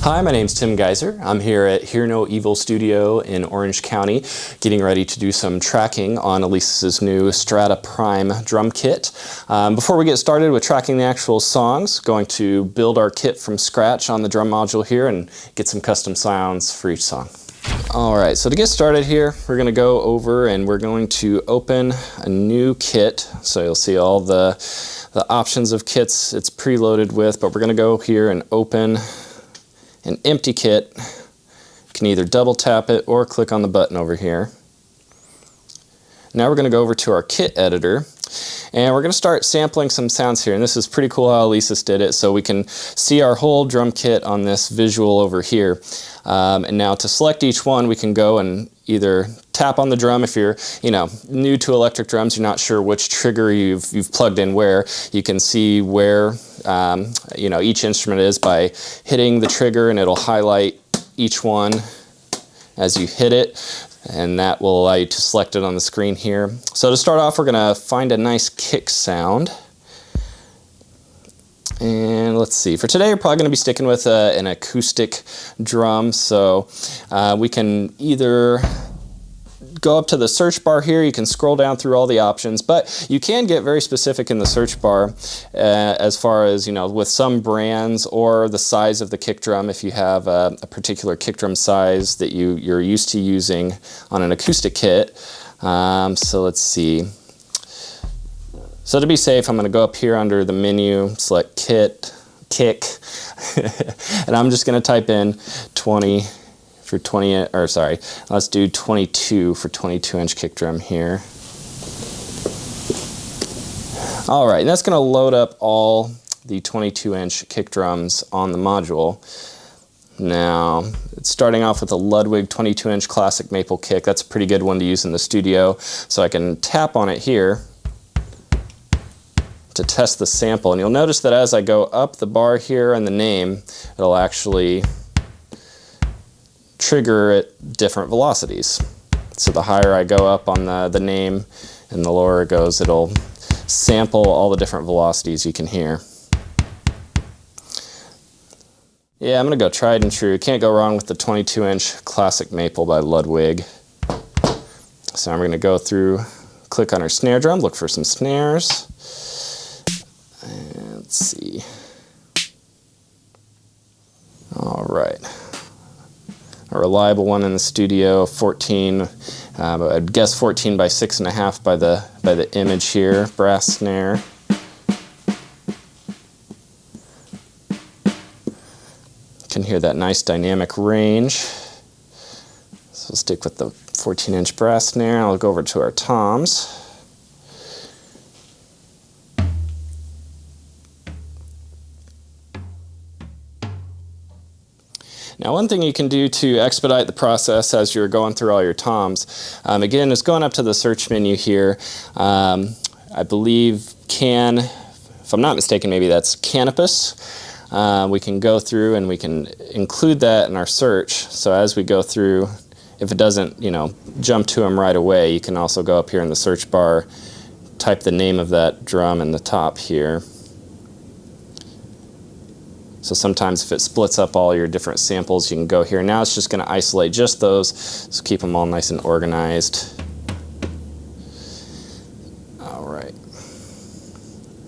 Hi, my name's Tim Geiser. I'm here at Hear No Evil Studio in Orange County, getting ready to do some tracking on ALESIS' new Strata Prime drum kit. Before we get started with tracking the actual songs, going to build our kit from scratch on the drum module here and get some custom sounds for each song. Alright, so to get started here, we're going to go over and we're going to open a new kit. So you'll see all the options of kits it's preloaded with, but we're going to go here and open an empty kit. You can either double tap it or click on the button over here. Now we're going to go over to our kit editor and we're going to start sampling some sounds here, and this is pretty cool how ALESIS did it, so we can see our whole drum kit on this visual over here. And now to select each one, we can go and either tap on the drum. If you're new to electric drums, you're not sure which trigger you've plugged in where, you can see where each instrument is by hitting the trigger, and it'll highlight each one as you hit it, and that will allow you to select it on the screen here. So to start off, we're going to find a nice kick sound. And let's see, for today we're probably going to be sticking with an acoustic drum, so we can either go up to the search bar here. You can scroll down through all the options, but you can get very specific in the search bar as far as, with some brands or the size of the kick drum, if you have a particular kick drum size that you're used to using on an acoustic kit. So let's see. So to be safe, I'm going to go up here under the menu, select kick, and I'm just going to type in 20 for 20, or sorry, let's do 22 for 22-inch kick drum here. All right, and that's going to load up all the 22-inch kick drums on the module. Now, it's starting off with a Ludwig 22-inch classic maple kick. That's a pretty good one to use in the studio, so I can tap on it here to test the sample, and you'll notice that as I go up the bar here and the name, it'll actually trigger at different velocities. So the higher I go up on the name and the lower it goes, it'll sample all the different velocities you can hear. Yeah, I'm going to go tried and true. Can't go wrong with the 22-inch classic maple by Ludwig. So I'm going to go through, click on our snare drum, look for some snares. And let's see. All right. A reliable one in the studio, 14, I'd guess 14 by 6.5 by the image here, brass snare. You can hear that nice dynamic range. So we'll stick with the 14-inch brass snare. I'll go over to our toms. Now, one thing you can do to expedite the process as you're going through all your toms, again, is going up to the search menu here. I believe if I'm not mistaken, maybe that's Canopus. We can go through and we can include that in our search. So as we go through, if it doesn't, jump to them right away, you can also go up here in the search bar, type the name of that drum in the top here. So sometimes if it splits up all your different samples, you can go here. Now it's just going to isolate just those, so keep them all nice and organized. All right.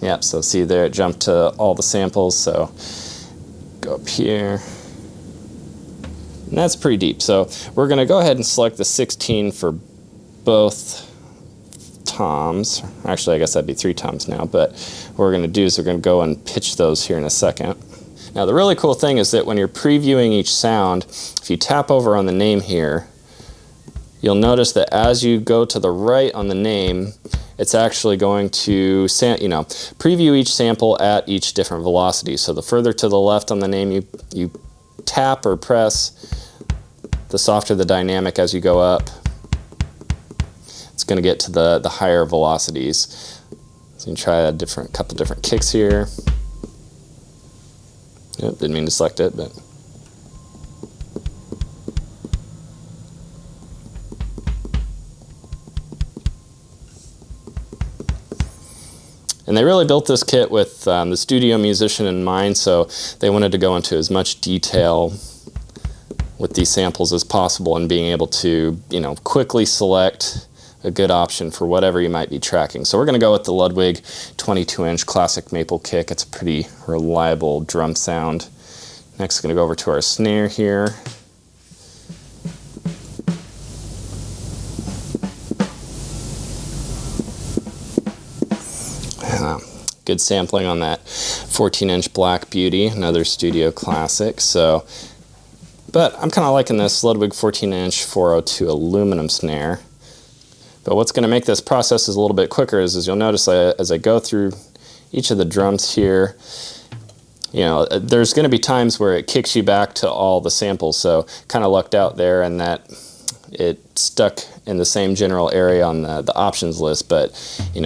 Yep, so see there it jumped to all the samples, so go up here. And that's pretty deep. So we're going to go ahead and select the 16 for both toms. Actually, I guess that'd be 3 toms now, but what we're going to do is we're going to go and pitch those here in a second. Now the really cool thing is that when you're previewing each sound, if you tap over on the name here, you'll notice that as you go to the right on the name, it's actually going to preview each sample at each different velocity. So the further to the left on the name you tap or press, the softer the dynamic as you go up. It's going to get to the higher velocities. So you can try a couple different kicks here. Yep, didn't mean to select it, but. And they really built this kit with the studio musician in mind, so they wanted to go into as much detail with these samples as possible and being able to, quickly select a good option for whatever you might be tracking. So we're going to go with the Ludwig 22-inch classic maple kick. It's a pretty reliable drum sound. Next, we're going to go over to our snare here. Good sampling on that 14-inch Black Beauty, another studio classic. But I'm kind of liking this Ludwig 14-inch 402 aluminum snare. But what's going to make this process is a little bit quicker is you'll notice as I go through each of the drums here, there's going to be times where it kicks you back to all the samples. So kind of lucked out there and that it stuck in the same general area on the options list. But,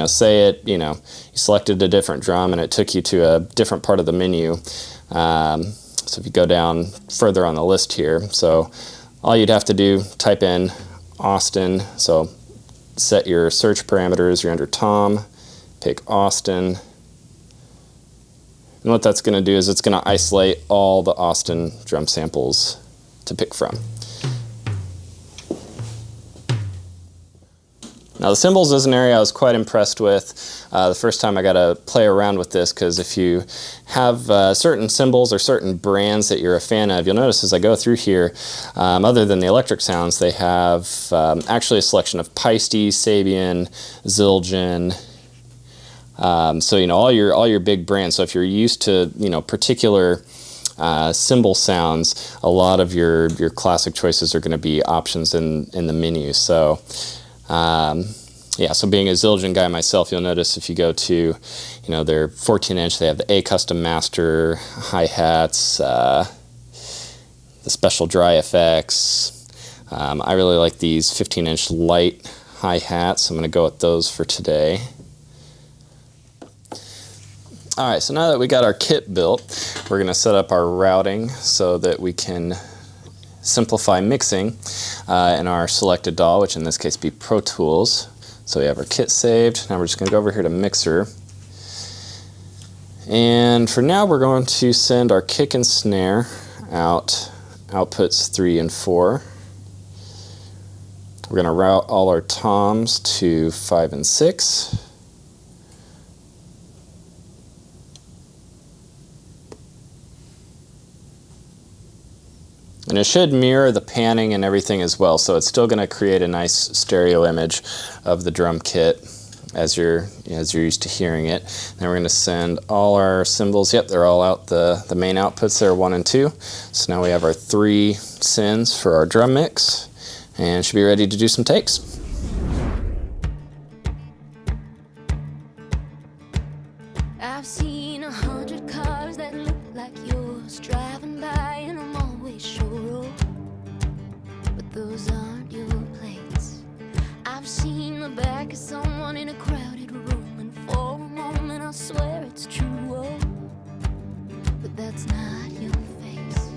say you selected a different drum and it took you to a different part of the menu. So if you go down further on the list here, so all you'd have to do, type in Austin, so set your search parameters, you're under Tom, pick Austin, and what that's going to do is it's going to isolate all the Austin drum samples to pick from. Now the cymbals is an area I was quite impressed with the first time I got to play around with this, because if you have certain cymbals or certain brands that you're a fan of, you'll notice as I go through here, other than the electric sounds, they have actually a selection of Paiste, Sabian, Zildjian, so all your big brands. So if you're used to particular cymbal sounds, a lot of your classic choices are going to be options in the menu. So so being a Zildjian guy myself, you'll notice if you go to, their 14-inch, they have the A Custom Master hi-hats, the special dry effects. I really like these 15-inch light hi-hats. I'm going to go with those for today. All right, so now that we got our kit built, we're going to set up our routing so that we can simplify mixing in our selected DAW, which in this case be Pro Tools. So we have our kit saved. Now we're just going to go over here to Mixer. And for now we're going to send our kick and snare out, outputs 3 and 4. We're going to route all our toms to 5 and 6. And it should mirror the panning and everything as well, so it's still going to create a nice stereo image of the drum kit as you're used to hearing it. Then we're going to send all our cymbals. Yep, they're all out the main outputs there, 1 and 2. So now we have our 3 sends for our drum mix, and should be ready to do some takes. I've seen 100 cars that look like yours driving by, and I'm always sure, but those aren't your plates. I've seen the back of someone in a crowded room, and for a moment I swear it's true, oh, but that's not your face.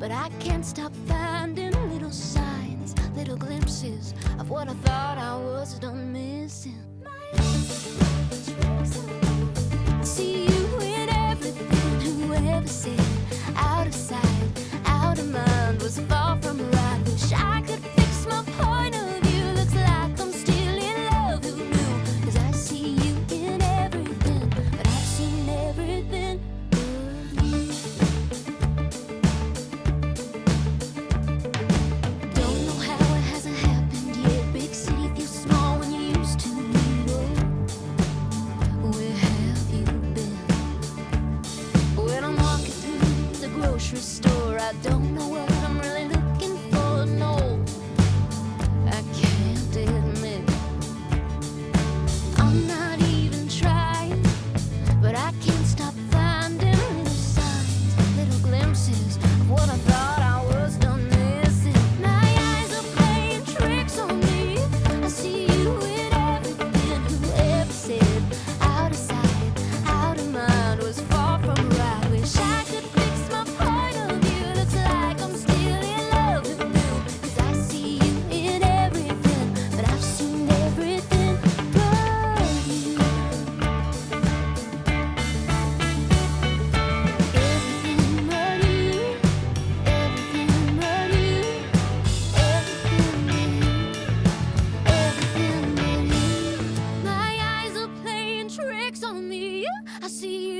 But I can't stop finding little signs, little glimpses of what I thought I was done missing. I see you in everything, whoever said out of sight, out of mind was far from right. Wish I could fix my point of view. Looks like I'm still in love, who knew? 'Cause I see you in everything, but I've seen everything but you. Don't know how it hasn't happened yet. Big city feels small when you see